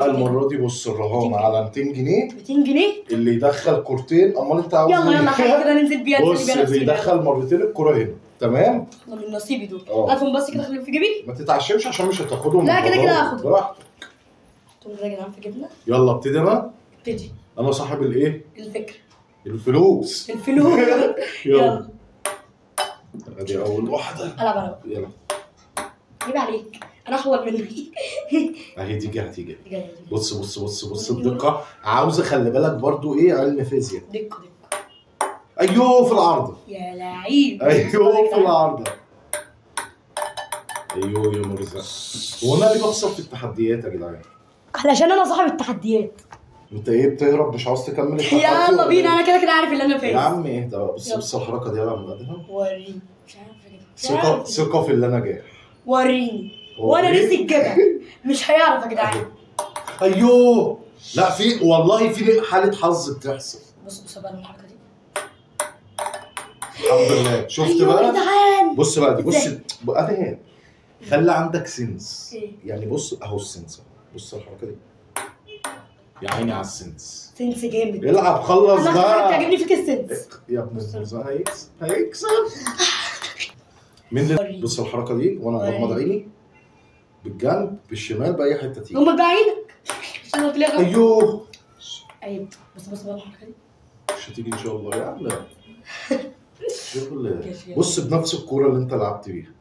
المرة دي بص الرهان على 200 جنيه. 200 جنيه؟ اللي يدخل كورتين. امال انت عاوز يلا يلا حاجة كده ننزل بيها. بص اللي يدخل مرتين الكورة هنا. تمام؟ من نصيبي دول. هاتهم بس كده خليهم في جيبي. ما تتعشمش عشان مش هتاخدهم. لا كده كده هاخدهم. براحتك. حطهم كده يا جدعان في جبنة. يلا ابتدي انا. ابتدي. انا صاحب الايه؟ الفكرة. الفلوس. يلا. ادي اول واحدة. العب انا بقى. يلا. عيب عليك. انا احول منك. اهي هتيجي. بص الدقة. عاوزة خلي بالك برضو ايه علم فيزياء. دقة. ايوه في العارضة. يا لعيب. ايوه في العارضة. ايوه يا مرزق. هو انا ليه بخسر في التحديات يا جدعان؟ علشان انا صاحب التحديات. انت ايه بتهرب مش عاوز تكمل التحدي؟ يلا بينا انا كده عارف اللي انا فيه. يا عم اهدى بقى. بص الحركة دي بقى من غيرها. وريني. مش عارفة كده. ثقة في اللي انا جاي. وريني. وانا نفسي الجبل. مش هيعرف يا جدعان. ايوه. لا في والله في حالة حظ بتحصل. بص بقى الحركة دي. الحمد لله. شفت بقى؟ بص بقى دي. بص ادي خلي عندك سنس. يعني بص اهو السنس. بص الحركة دي. يا عيني على السنس. سنس جامد. العب خلص بقى. انا بتعجبني فيك السنس. يا ابن الموزة هيكسب. مين اللي بص الحركة دي وانا مغمض عيني بالجنب بالشمال بأي حتة تيجي. غمض بقى عينك عشان قلت لي غلط. ايوه. ايوه بص بقى الحركة دي. مش هتيجي ان شاء الله يا عم. بص بنفس الكورة اللي انت لعبت بيها.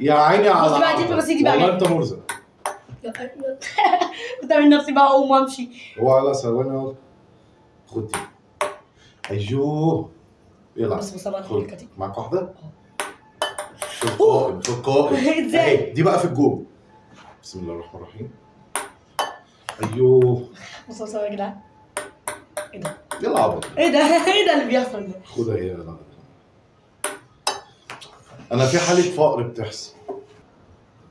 يا عيني على بص بقى دي بس دي بقى. والله انت مرزق. كنت اعمل نفسي بقى اقوم وامشي. هو على ثواني اهو. خد دي. ايوه. يلا بص بقى الحركة دي. معاك واحدة؟ في القائم. ازاي؟ دي بقى في الجون. بسم الله الرحمن الرحيم. ايوه. بص يا جدعان. ايه ده؟ ايه العبط؟ ايه ده اللي بيحصل ده؟ خدها هي. لا انا في حالة فقر بتحصل.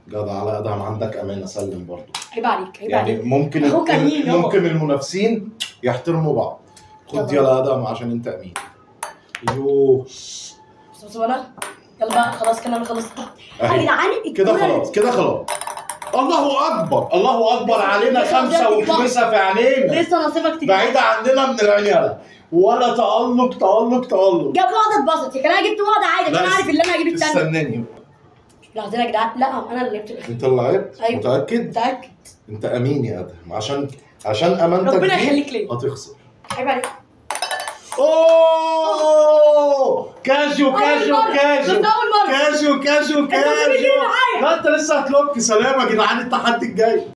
جدع على ادهم عندك امانة. سلم برضو. عيب عليك. يعني ممكن المنافسين يحترموا بعض. خد دي على ادهم عشان انت امين. ايوه. بص انا. يلا بقى خلاص كده انا خلصت. يا جدعان كده خلاص. الله اكبر علينا. 5 وخمسة في عينينا. لسه نصيبك تيجي. بعيدة عننا من العيال. ولا تألق. جاب واحدة اتبسط. يا انا جبت واحدة عادي عشان عارف ان انا هجيب الثانية. استناني. لحظة يا جدعان. لا انا اللي جبت. انت اللي لعبت؟ أيوة. متأكد؟ انت امين يا ادهم عشان امانتك. ربنا يخليك ليا. هتخسر. عيب عليك. اوه كاجو. لا انت لسه هتلوك. سلام يا جدعان التحدي الجاي.